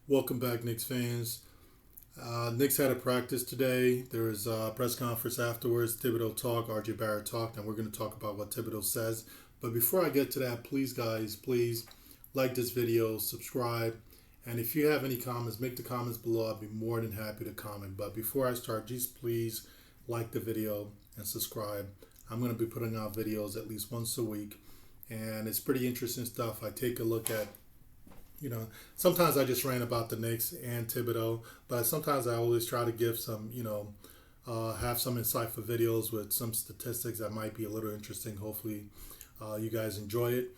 Welcome back, Knicks fans. Knicks had a practice today. There was a press conference afterwards. Thibodeau talked, RJ Barrett talked, and we're going to talk about what Thibodeau says. But before I get to that, please, guys, please like this video, subscribe, and if you have any comments, make the comments below. I'd be more than happy to comment. But before I start, just please like the video and subscribe. I'm going to be putting out videos at least once a week, and it's pretty interesting stuff. I take a look at sometimes I just rant about the Knicks and Thibodeau, but sometimes I always try to give some, have some insightful videos with some statistics that might be a little interesting. Hopefully, you guys enjoy it.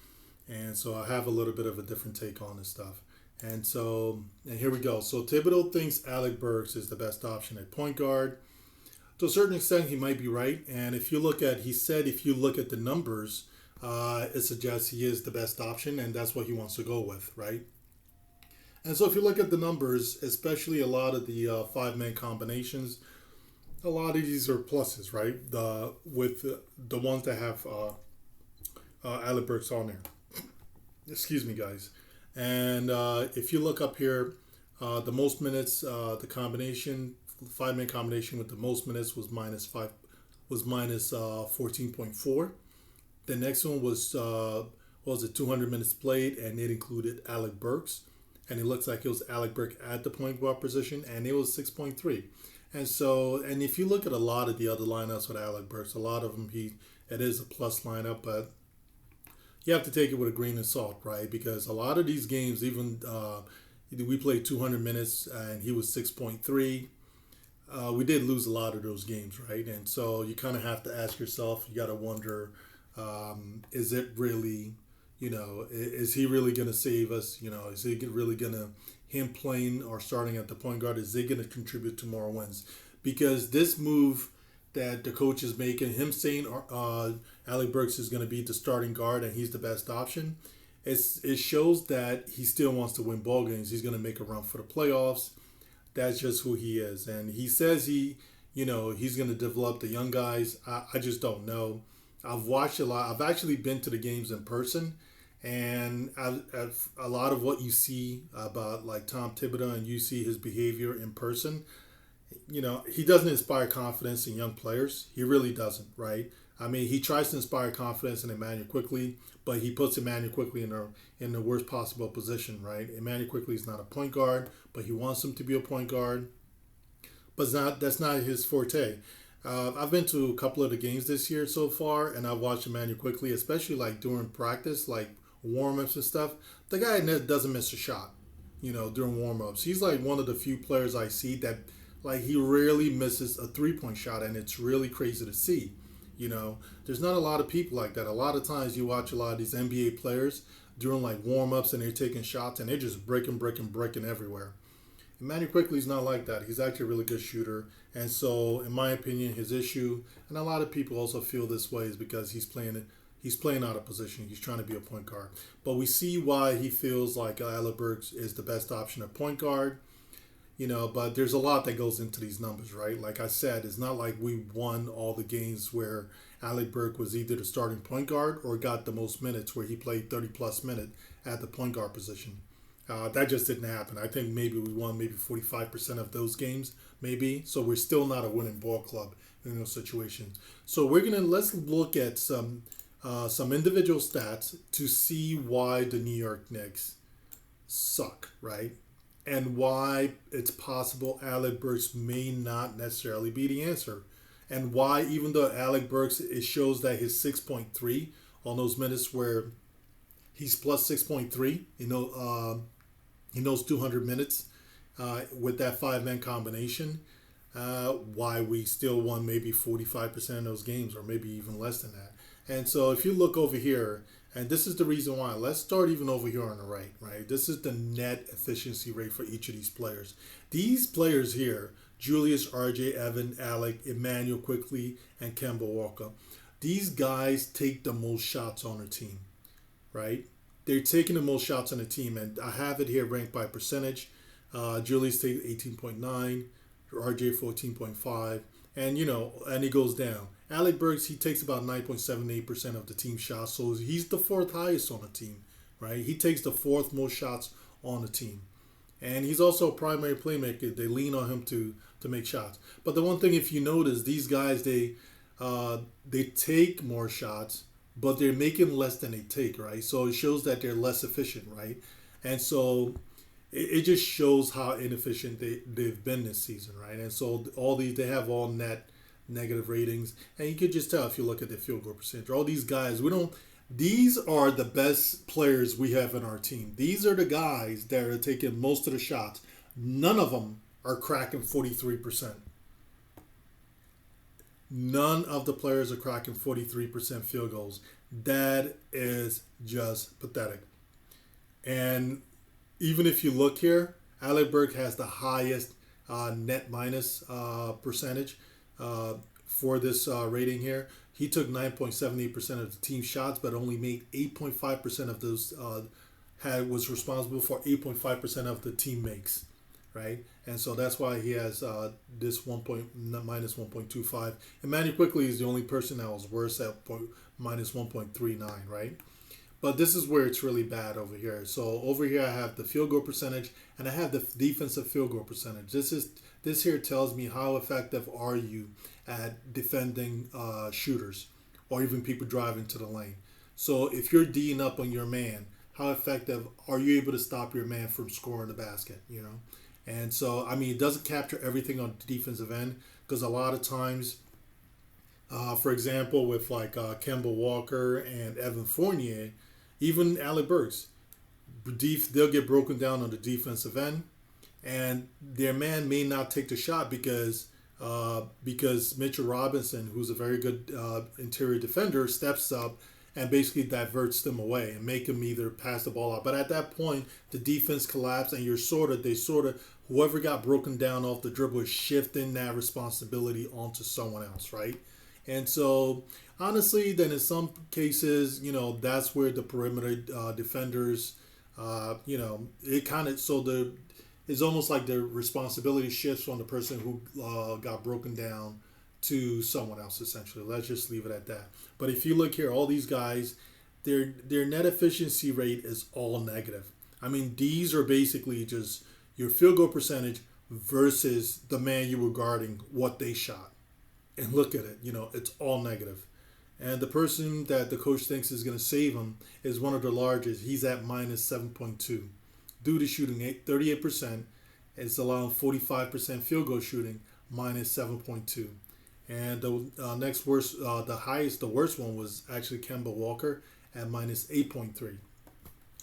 And so I have a little bit of a different take on this stuff. And here we go. So Thibodeau thinks Alec Burks is the best option at point guard. To a certain extent, he might be right. And he said if you look at the numbers, it suggests he is the best option, and that's what he wants to go with, right? And so if you look at the numbers, especially a lot of the five-man combinations, a lot of these are pluses, right? With the ones that have Alec Burks on there. Excuse me, guys. And if you look up here, the most minutes, the combination, five-man combination with the most minutes was minus 14.4. The next one was 200 minutes played, and it included Alec Burks, and it looks like it was Alec Burks at the point guard position, and it was 6.3. And if you look at a lot of the other lineups with Alec Burks, a lot of them it is a plus lineup, but you have to take it with a grain of salt, right? Because a lot of these games, even we played 200 minutes, and he was 6.3. We did lose a lot of those games, right? And so you kind of have to ask yourself, you got to wonder. Is it really, is he really going to save us? Is he really going to, him playing or starting at the point guard, is he going to contribute to more wins? Because this move that the coach is making, him saying Alec Burks is going to be the starting guard and he's the best option, it shows that he still wants to win ball games. He's going to make a run for the playoffs. That's just who he is. And he says he's going to develop the young guys. I just don't know. I've watched a lot. I've actually been to the games in person, and a lot of what you see about like Tom Thibodeau and you see his behavior in person, he doesn't inspire confidence in young players. He really doesn't, right? I mean, he tries to inspire confidence in Emmanuel Quickly, but he puts Emmanuel Quickly in the worst possible position, right? Emmanuel Quickly is not a point guard, but he wants him to be a point guard, but that's not his forte. I've been to a couple of the games this year so far, and I've watched Emmanuel Quickly, especially like during practice, like warm-ups and stuff. The guy doesn't miss a shot, during warm-ups. He's like one of the few players I see that like he rarely misses a three-point shot, and it's really crazy to see. There's not a lot of people like that. A lot of times you watch a lot of these NBA players during like warm-ups and they're taking shots and they're just breaking everywhere. Emmanuel Quickly is not like that. He's actually a really good shooter. And so, in my opinion, his issue, and a lot of people also feel this way, is because he's playing out of position. He's trying to be a point guard. But we see why he feels like Alec Burks is the best option at point guard. But there's a lot that goes into these numbers, right? Like I said, it's not like we won all the games where Alec Burks was either the starting point guard or got the most minutes, where he played 30-plus minutes at the point guard position. That just didn't happen. I think maybe we won maybe 45% of those games, maybe. So we're still not a winning ball club in those situations. So let's look at some individual stats to see why the New York Knicks suck, right? And why it's possible Alec Burks may not necessarily be the answer. And why, even though Alec Burks, it shows that his 6.3 on those minutes where he's plus 6.3, in those 200 minutes with that five-man combination, why we still won maybe 45% of those games, or maybe even less than that. And so if you look over here, and this is the reason why, let's start even over here on the right? This is the net efficiency rate for each of these players. These players here, Julius, RJ, Evan, Alec, Emmanuel Quickly, and Kemba Walker, these guys take the most shots on their team, right? They're taking the most shots on the team, and I have it here ranked by percentage. Julius takes 18.9, RJ 14.5, and it goes down. Alec Burks, he takes about 9.78% of the team shots, so he's the fourth highest on the team, right? He takes the fourth most shots on the team. and he's also a primary playmaker. They lean on him to make shots. But the one thing, if you notice, these guys they take more shots, but they're making less than they take, right? So it shows that they're less efficient, right? And so it just shows how inefficient they've been this season, right? And so all these, they have all net negative ratings, and you could just tell if you look at their field goal percentage. All these guys, we don't. These are the best players we have in our team. These are the guys that are taking most of the shots. None of them are cracking 43%. None of the players are cracking 43% field goals. That is just pathetic. And even if you look here, Alec Burks has the highest net minus percentage for this rating here. He took 9.78% of the team shots, but only made 8.5% of those. Was responsible for 8.5% of the team makes, right? And so that's why he has this minus 1.25. Emmanuel Quickly is the only person that was worse at minus 1.39, right? But this is where it's really bad over here. So over here I have the field goal percentage, and I have the defensive field goal percentage. This here tells me how effective are you at defending shooters or even people driving to the lane. So if you're D'ing up on your man, how effective are you able to stop your man from scoring the basket? You know, and so I mean, it doesn't capture everything on the defensive end, because a lot of times, for example, with like Kemba Walker and Evan Fournier, even Alec Burks, they'll get broken down on the defensive end, and their man may not take the shot because Mitchell Robinson, who's a very good interior defender, steps up and basically diverts them away and make them either pass the ball out. But at that point, the defense collapsed, and whoever got broken down off the dribble is shifting that responsibility onto someone else, right? And so, honestly, then in some cases, you know, that's where the perimeter defenders, it kind of, it's almost like the responsibility shifts from the person who got broken down to someone else, essentially. Let's just leave it at that. But if you look here, all these guys, their net efficiency rate is all negative. I mean, these are basically just your field goal percentage versus the man you were guarding, what they shot. And look at it, it's all negative. And the person that the coach thinks is going to save him is one of the largest. He's at minus 7.2. Dude is shooting 38%. It's allowing 45% field goal shooting, minus 7.2. And the next worst, the worst one was actually Kemba Walker at minus 8.3.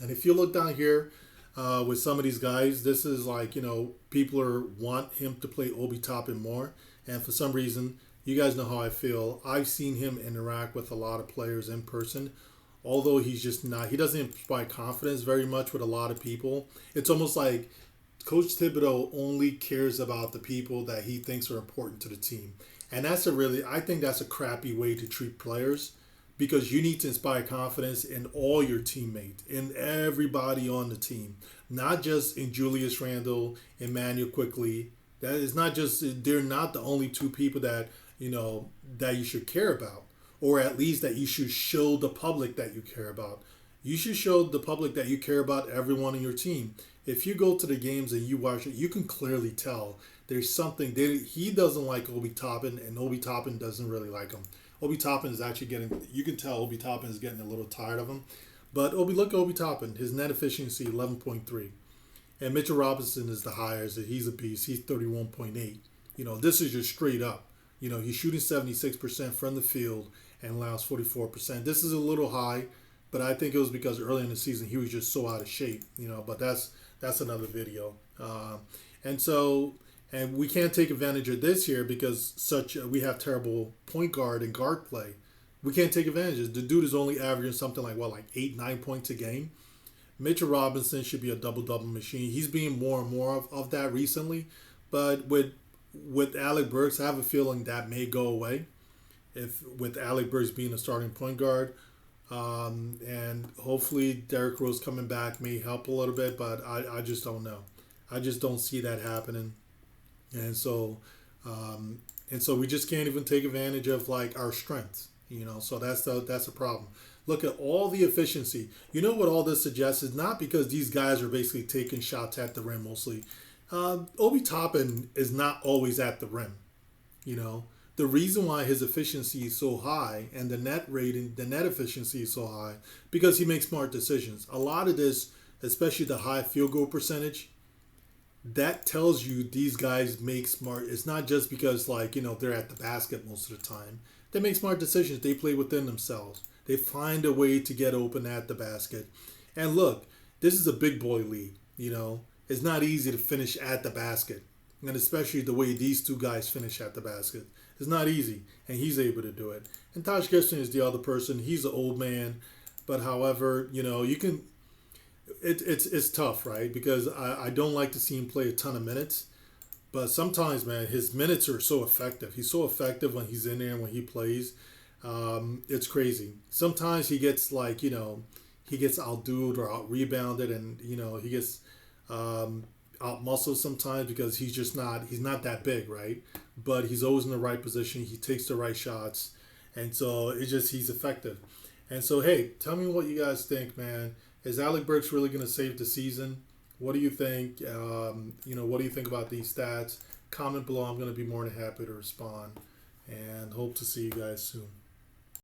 And if you look down here with some of these guys, this is like, people want him to play Obi Toppin more. And for some reason, you guys know how I feel. I've seen him interact with a lot of players in person. Although he doesn't inspire confidence very much with a lot of people. It's almost like Coach Thibodeau only cares about the people that he thinks are important to the team. And I think that's a crappy way to treat players, because you need to inspire confidence in all your teammates, in everybody on the team, not just in Julius Randle, Emmanuel Quickly. That is not just, they're not the only two people that you should care about, or at least that you should show the public that you care about. You should show the public that you care about everyone in your team. If you go to the games and you watch it, you can clearly tell there's something. He doesn't like Obi Toppin, and Obi Toppin doesn't really like him. Obi Toppin is actually you can tell Obi Toppin is getting a little tired of him. But look at Obi Toppin. His net efficiency, 11.3. And Mitchell Robinson is the highest. He's a beast. He's 31.8. This is just straight up. He's shooting 76% from the field and allows 44%. This is a little high, but I think it was because early in the season he was just so out of shape. But that's another video. And we can't take advantage of this here because we have terrible point guard and guard play. We can't take advantage of it. The dude is only averaging something like 8-9 points a game. Mitchell Robinson should be a double-double machine. He's being more and more of that recently. But with Alec Burks, I have a feeling that may go away with Alec Burks being a starting point guard. And hopefully Derrick Rose coming back may help a little bit, but I just don't know. I just don't see that happening. And so we just can't even take advantage of our strengths, so that's the problem. Look at all the efficiency. You know what all this suggests is not because these guys are basically taking shots at the rim mostly. Obi Toppin is not always at the rim. You know, the reason why his efficiency is so high and the net rating, the net efficiency is so high, because he makes smart decisions. A lot of this, especially the high field goal percentage, that tells you these guys make smart. It's not just because they're at the basket most of the time. They make smart decisions. They play within themselves. They find a way to get open at the basket. And look, this is a big boy league. It's not easy to finish at the basket, and especially the way these two guys finish at the basket. It's not easy, and he's able to do it. And Taj Gibson is the other person. He's an old man, but however, you can. It's tough, right? Because I don't like to see him play a ton of minutes, but sometimes, man, his minutes are so effective. He's so effective when he's in there and when he plays. It's crazy. Sometimes he gets he gets outdueled or out rebounded, and he gets out muscled sometimes because he's not that big, right? But he's always in the right position. He takes the right shots, and so he's effective. And so, hey, tell me what you guys think, man. Is Alec Burks really going to save the season? What do you think? What do you think about these stats? Comment below. I'm going to be more than happy to respond, and hope to see you guys soon.